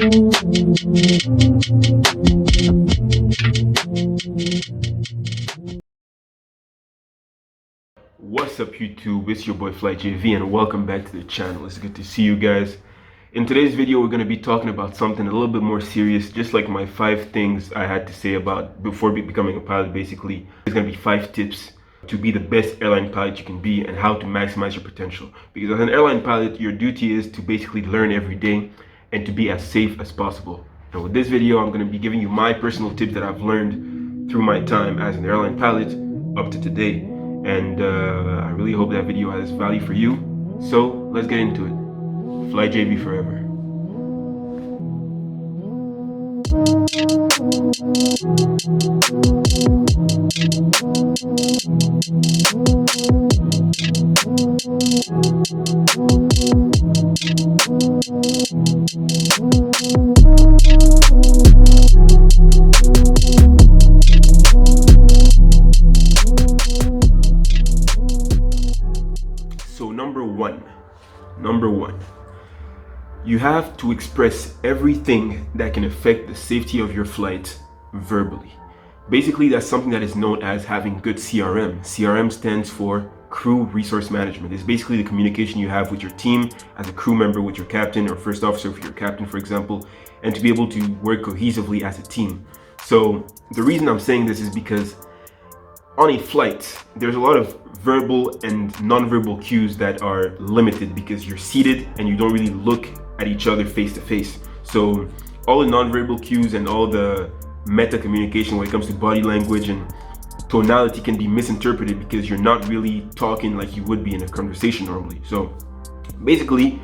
What's up YouTube, it's your boy FlyJV and welcome back to the channel. It's good to see you guys. In today's video we're going to be talking about something a little bit more serious, just like my 5 things I had to say about before becoming a pilot. Basically, there's going to be 5 tips to be the best airline pilot you can be and how to maximize your potential. Because as an airline pilot, your duty is to basically learn every day and to be as safe as possible. And with this video, I'm going to be giving you my personal tips that I've learned through my time as an airline pilot up to today. And I really hope that video has value for you. So let's get into it. FlyJV forever. So number one, you have to express everything that can affect the safety of your flight verbally. Basically, that's something that is known as having good CRM. CRM stands for Crew Resource Management. It's basically the communication you have with your team as a crew member, with your captain or first officer, if you're a captain, for example, and to be able to work cohesively as a team. So the reason I'm saying this is because on a flight, there's a lot of verbal and non-verbal cues that are limited because you're seated and you don't really look at each other face to face. So all the non-verbal cues and all the meta communication when it comes to body language and tonality can be misinterpreted because you're not really talking like you would be in a conversation normally. So basically,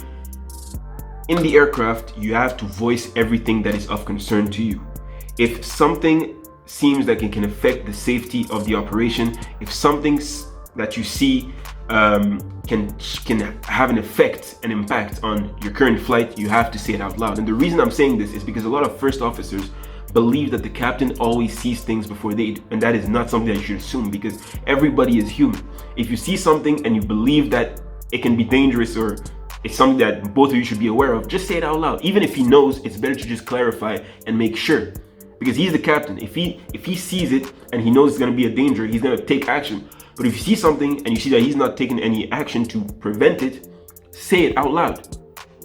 in the aircraft, you have to voice everything that is of concern to you. If something seems like it can affect the safety of the operation, if something that you see can have an effect, an impact on your current flight, you have to say it out loud. And the reason I'm saying this is because a lot of first officers believe that the captain always sees things before they do, and that is not something that you should assume, because everybody is human. If you see something and you believe that it can be dangerous or it's something that both of you should be aware of, just say it out loud. Even if he knows, it's better to just clarify and make sure, because he's the captain. If he sees it and he knows it's going to be a danger, he's going to take action. But if you see something and you see that he's not taking any action to prevent it, say it out loud.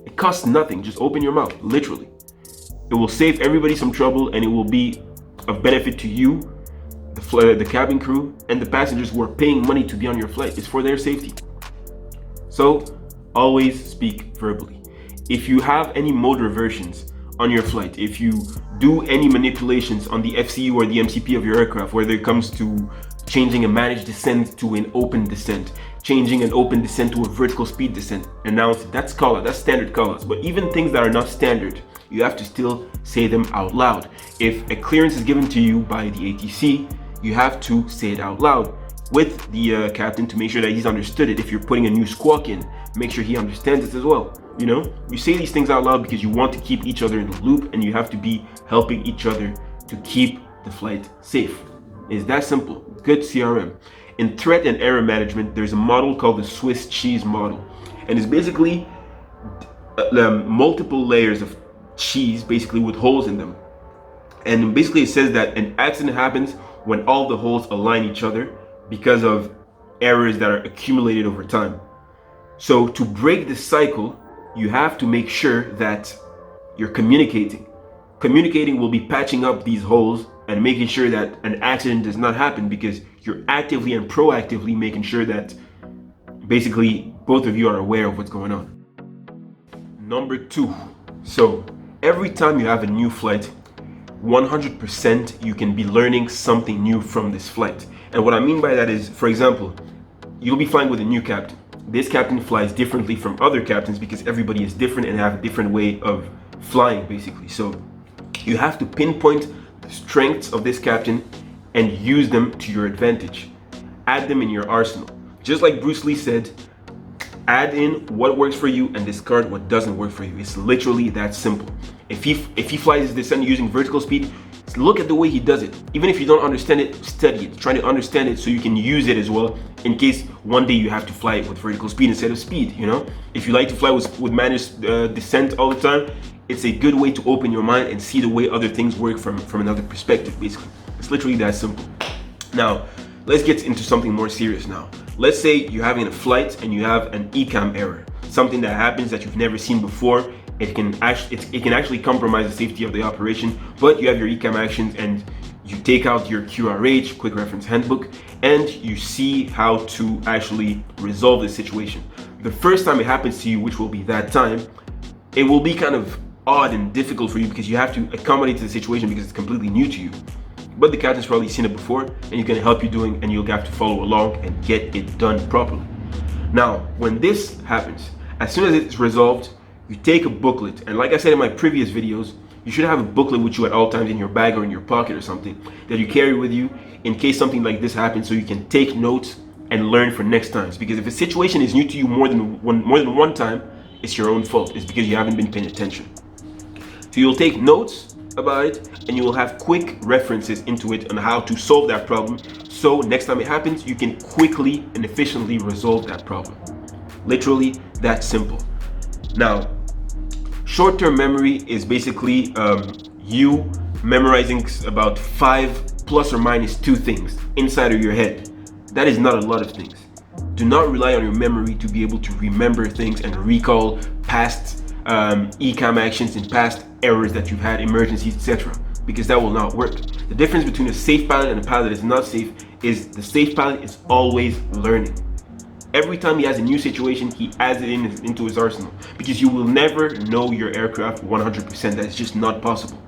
It costs nothing. Just open your mouth, literally. It will save everybody some trouble and it will be of benefit to you, the cabin crew, and the passengers who are paying money to be on your flight. It's for their safety. So always speak verbally. If you have any mode reversions on your flight, if you do any manipulations on the FCU or the MCP of your aircraft, whether it comes to changing a managed descent to an open descent, changing an open descent to a vertical speed descent, announce it. That's call out, that's standard call outs. But even things that are not standard, you have to still say them out loud. If a clearance is given to you by the ATC, you have to say it out loud with the captain to make sure that he's understood it. If you're putting a new squawk in, make sure he understands it as well. You know, you say these things out loud because you want to keep each other in the loop and you have to be helping each other to keep the flight safe. It's that simple. Good CRM. In threat and error management, there's a model called the Swiss cheese model, and it's basically multiple layers of cheese, basically with holes in them. And basically it says that an accident happens when all the holes align each other because of errors that are accumulated over time. So to break this cycle, you have to make sure that you're communicating. Communicating will be patching up these holes and making sure that an accident does not happen, because you're actively and proactively making sure that basically both of you are aware of what's going on. Number 2, so every time you have a new flight, 100% you can be learning something new from this flight. And what I mean by that is, for example, you'll be flying with a new captain. This captain flies differently from other captains because everybody is different and have a different way of flying, basically. So you have to pinpoint the strengths of this captain and use them to your advantage. Add them in your arsenal. Just like Bruce Lee said, add in what works for you and discard what doesn't work for you. It's literally that simple. If he flies his descent using vertical speed, look at the way he does it. Even if you don't understand it, study it. Try to understand it so you can use it as well in case one day you have to fly it with vertical speed instead of speed, you know? If you like to fly with managed descent all the time, it's a good way to open your mind and see the way other things work from another perspective, basically. It's literally that simple. Now, let's get into something more serious now. Let's say you're having a flight and you have an ECAM error, something that happens that you've never seen before. It can actually compromise the safety of the operation, but you have your ECAM actions and you take out your QRH, Quick Reference Handbook, and you see how to actually resolve this situation. The first time it happens to you, which will be that time, it will be kind of odd and difficult for you because you have to accommodate to the situation because it's completely new to you. But the captain's probably seen it before and he can help you doing, and you'll have to follow along and get it done properly. Now, when this happens, as soon as it's resolved, you take a booklet, and like I said in my previous videos, you should have a booklet with you at all times in your bag or in your pocket or something that you carry with you in case something like this happens, so you can take notes and learn for next times. Because if a situation is new to you more than one time, it's your own fault. It's because you haven't been paying attention. So you'll take notes about it and you will have quick references into it on how to solve that problem, so next time it happens you can quickly and efficiently resolve that problem. Literally that simple. Now, short-term memory is basically you memorizing about 5 plus or minus 2 things inside of your head. That is not a lot of things. Do not rely on your memory to be able to remember things and recall past ECAM actions and past errors that you've had, emergencies, etc., because that will not work. The difference between a safe pilot and a pilot that is not safe is the safe pilot is always learning. Every time he has a new situation, he adds it into his arsenal, because you will never know your aircraft 100%. That's just not possible.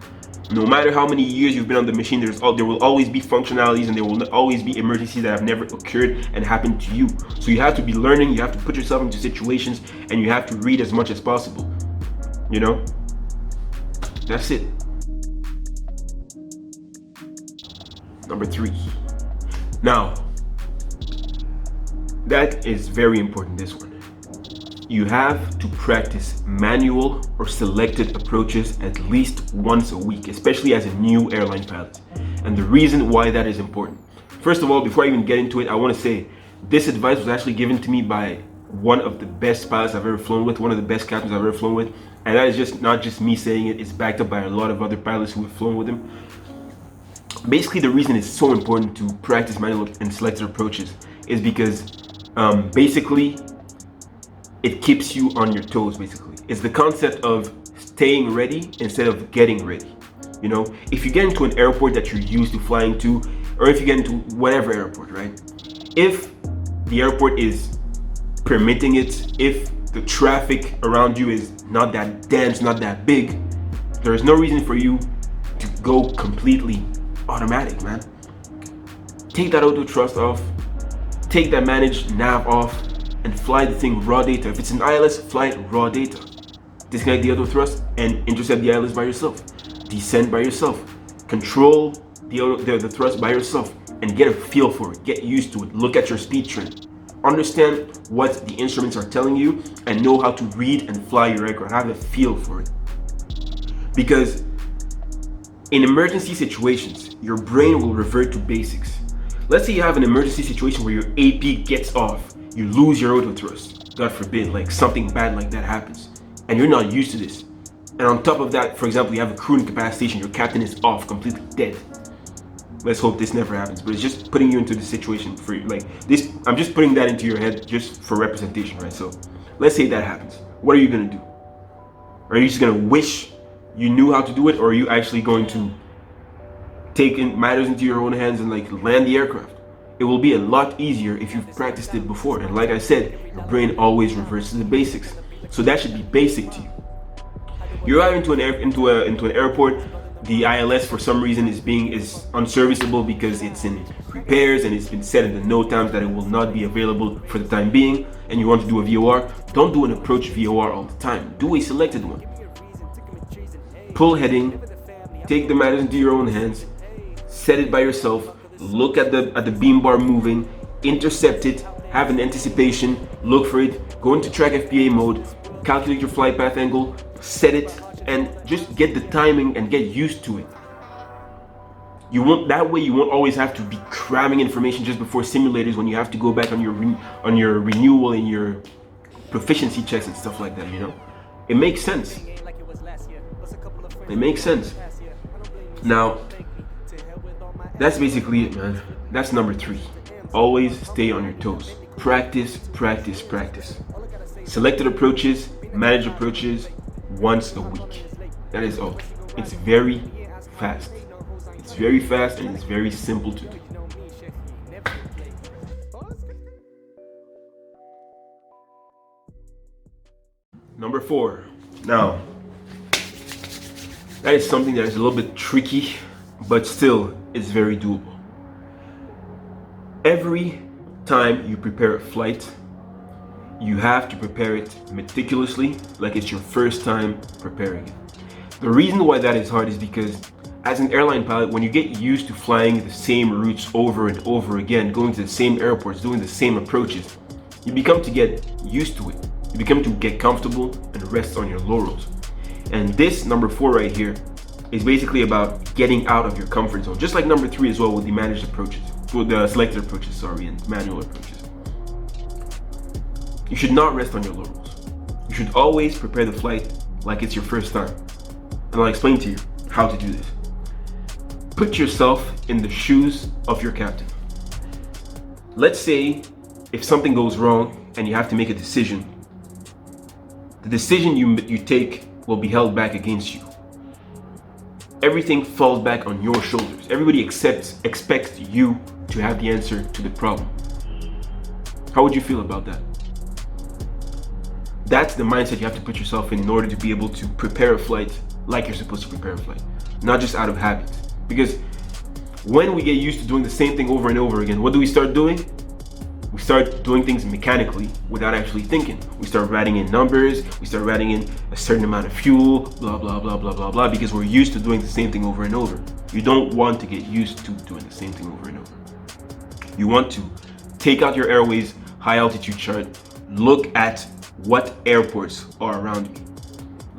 No matter how many years you've been on the machine, there will always be functionalities and there will always be emergencies that have never occurred and happened to you. So you have to be learning, you have to put yourself into situations, and you have to read as much as possible. You know? That's it. Number 3. Now, that is very important, this one. You have to practice manual or selected approaches at least once a week, especially as a new airline pilot. And the reason why that is important. First of all, before I even get into it, I want to say this advice was actually given to me by one of the best pilots I've ever flown with, one of the best captains I've ever flown with. And that is just not just me saying it, it's backed up by a lot of other pilots who have flown with him. Basically, the reason it's so important to practice manual and selected approaches is because basically it keeps you on your toes. Basically, it's the concept of staying ready instead of getting ready. You know, if you get into an airport that you're used to flying to, or if you get into whatever airport, right? If the airport is permitting it, if the traffic around you is not that dense, not that big, there is no reason for you to go completely automatic, man. Take that auto thrust off, take that managed nav off, and fly the thing raw data. If it's an ILS, fly it raw data. Disconnect the auto thrust and intercept the ILS by yourself. Descend by yourself. Control the thrust by yourself and get a feel for it. Get used to it. Look at your speed trend. Understand what the instruments are telling you and know how to read and fly your aircraft. Have a feel for it. Because in emergency situations, your brain will revert to basics. Let's say you have an emergency situation where your AP gets off. You lose your auto thrust. God forbid, like something bad like that happens. And you're not used to this. And on top of that, for example, you have a crew incapacitation, your captain is off, completely dead. Let's hope this never happens, but it's just putting you into the situation for like this. I'm just putting that into your head just for representation, right? So let's say that happens. What are you gonna do? Are you just gonna wish you knew how to do it, or are you actually going to take matters into your own hands and like land the aircraft? It will be a lot easier if you've practiced it before. And like I said, your brain always reverts to the basics. So that should be basic to you. You're out into an airport. The ILS for some reason is unserviceable because it's in repairs and it's been set in the note times that it will not be available for the time being, and you want to do a VOR. Don't do an approach VOR all the time. Do a selected one. Pull heading, take the matters into your own hands, set it by yourself, look at the beam bar moving, intercept it, have an anticipation, look for it, go into track FPA mode, calculate your flight path angle, set it, and just get the timing and get used to it. You won't always have to be cramming information just before simulators when you have to go back on your renewal and your proficiency checks and stuff like that, you know? It makes sense. It makes sense. Now, that's basically it, man. That's number 3. Always stay on your toes. Practice, practice, practice. Selected approaches, managed approaches once a week. That is all. It's very fast. It's very fast and it's very simple to do. Number 4. Now, that is something that is a little bit tricky, but still it's very doable. Every time you prepare a flight, you have to prepare it meticulously, like it's your first time preparing it. The reason why that is hard is because as an airline pilot, when you get used to flying the same routes over and over again, going to the same airports, doing the same approaches, you become to get used to it. You become to get comfortable and rest on your laurels. And this number 4 right here is basically about getting out of your comfort zone, just like number 3 as well with the managed approaches, with the selected approaches, and manual approaches. You should not rest on your laurels. You should always prepare the flight like it's your first time. And I'll explain to you how to do this. Put yourself in the shoes of your captain. Let's say if something goes wrong and you have to make a decision, the decision you take will be held back against you. Everything falls back on your shoulders. Everybody expects you to have the answer to the problem. How would you feel about that? That's the mindset you have to put yourself in order to be able to prepare a flight like you're supposed to prepare a flight, not just out of habit. Because when we get used to doing the same thing over and over again, what do we start doing? We start doing things mechanically without actually thinking. We start writing in numbers, we start writing in a certain amount of fuel, blah, blah, blah, blah, blah, blah, because we're used to doing the same thing over and over. You don't want to get used to doing the same thing over and over. You want to take out your airways high altitude chart, look at what airports are around me.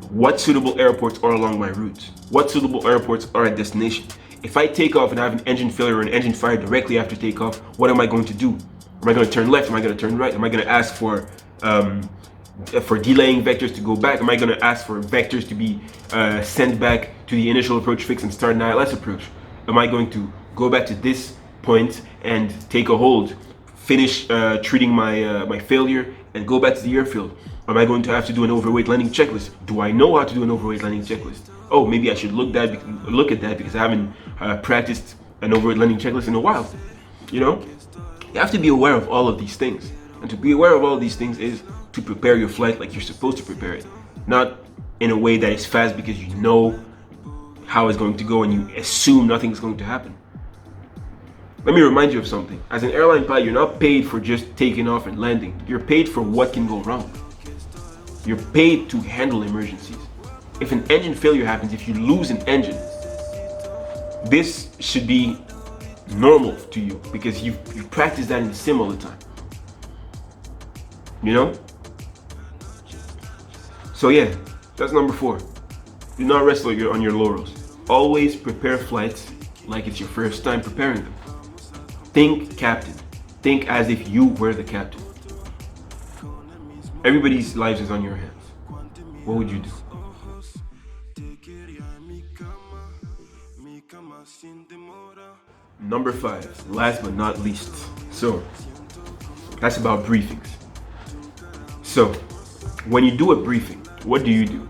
What suitable airports are along my route? What suitable airports are at destination? If I take off and I have an engine failure or an engine fire directly after takeoff, what am I going to do? Am I going to turn left? Am I going to turn right? Am I going to ask for delaying vectors to go back? Am I going to ask for vectors to be sent back to the initial approach fix and start an ILS approach? Am I going to go back to this point and take a hold, finish treating my failure, and go back to the airfield? Am I going to have to do an overweight landing checklist? Do I know how to do an overweight landing checklist? Oh, maybe I should look at that because I haven't practiced an overweight landing checklist in a while. You know, you have to be aware of all of these things, and to be aware of all of these things is to prepare your flight like you're supposed to prepare it, not in a way that is fast because you know how it's going to go and you assume nothing's going to happen. Let me remind you of something. As an airline pilot, you're not paid for just taking off and landing. You're paid for what can go wrong. You're paid to handle emergencies. If an engine failure happens, if you lose an engine, this should be normal to you because you've practiced that in the sim all the time. You know? So yeah, that's number 4. Do not rest on your laurels. Always prepare flights like it's your first time preparing them. Think captain. Think as if you were the captain. Everybody's lives is on your hands. What would you do? Number 5, last but not least. So, that's about briefings. So, when you do a briefing, what do? You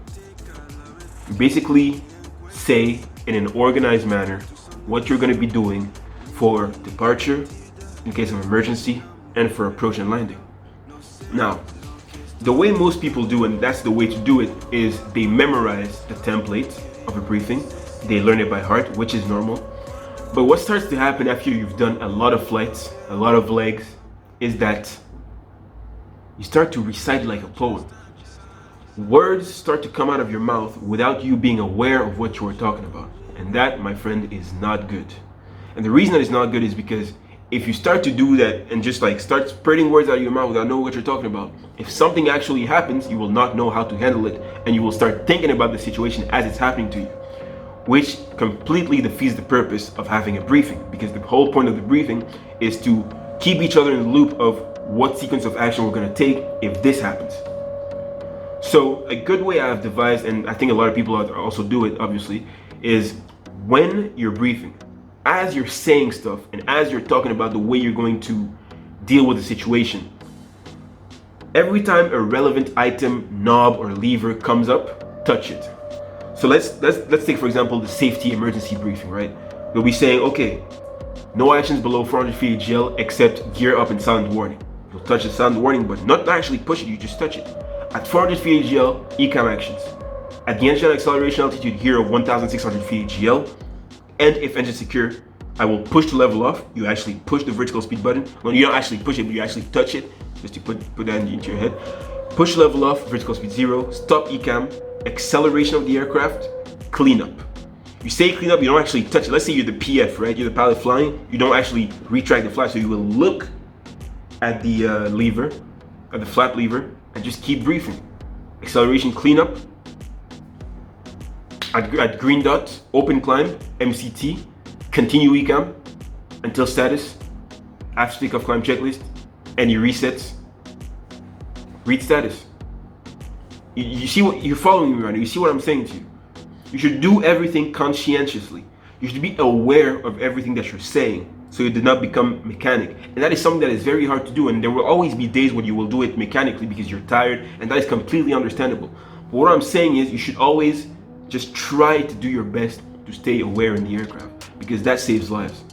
basically say in an organized manner what you're going to be doing for departure, in case of emergency, and for approach and landing. Now, the way most people do, and that's the way to do it, is they memorize the template of a briefing. They learn it by heart, which is normal. But what starts to happen after you've done a lot of flights, a lot of legs, is that you start to recite like a poem. Words start to come out of your mouth without you being aware of what you were talking about. And that, my friend, is not good. And the reason that it's not good is because if you start to do that and just like start spreading words out of your mouth without knowing what you're talking about, if something actually happens, you will not know how to handle it, and you will start thinking about the situation as it's happening to you, which completely defeats the purpose of having a briefing, because the whole point of the briefing is to keep each other in the loop of what sequence of action we're going to take if this happens. So a good way I've devised, and I think a lot of people also do it, obviously, is when you're briefing, as you're saying stuff and as you're talking about the way you're going to deal with the situation, every time a relevant item, knob, or lever comes up, touch it. So let's take, for example, the safety emergency briefing, right? We'll be saying, okay, no actions below 400 feet AGL except gear up and sound warning. You'll touch the sound warning, but not actually push it, you just touch it. At 400 feet AGL, ECAM actions. At the engine acceleration altitude here of 1,600 feet AGL, and if engine secure, I will push the level off. You actually push the vertical speed button. Well, you don't actually push it, but you actually touch it, just to put that into your head. Push level off, vertical speed 0, stop ECAM, acceleration of the aircraft, clean up. You say clean up, you don't actually touch it. Let's say you're the PF, right? You're the pilot flying. You don't actually retract the flag, so you will look at the lever, at the flap lever, and just keep briefing. Acceleration cleanup. At green dot, open climb, MCT, continue ECAM until status. After takeoff climb checklist, any resets, read status. You see what you're following me right now? You see what I'm saying to you? You should do everything conscientiously. You should be aware of everything that you're saying, so you do not become mechanic. And that is something that is very hard to do, and there will always be days when you will do it mechanically because you're tired, and that is completely understandable. But what I'm saying is you should always just try to do your best to stay aware in the aircraft, because that saves lives.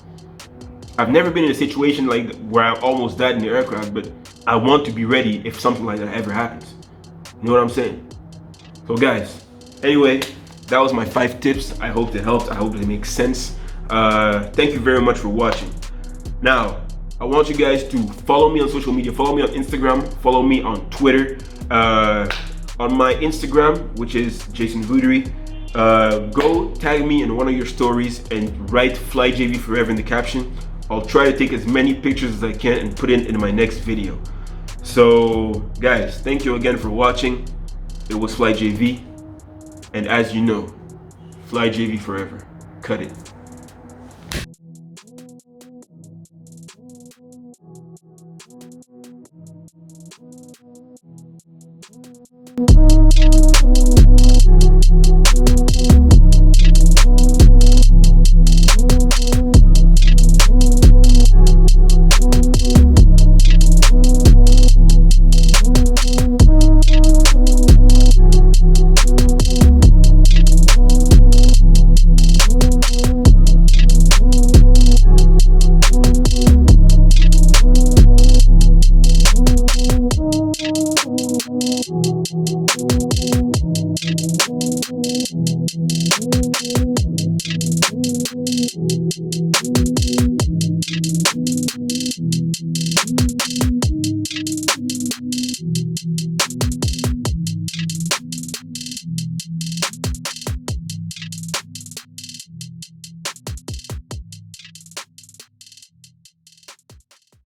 I've never been in a situation like where I almost died in the aircraft, but I want to be ready if something like that ever happens. You know what I'm saying? So guys, anyway, that was my 5 tips. I hope they helped. I hope they make sense. Thank you very much for watching. Now, I want you guys to follow me on social media. Follow me on Instagram. Follow me on Twitter. On my Instagram, which is Jason Voudery, go tag me in one of your stories and write FlyJV Forever in the caption. I'll try to take as many pictures as I can and put it in my next video. So guys, thank you again for watching. It was FlyJV, and as you know, FlyJV forever. Cut it.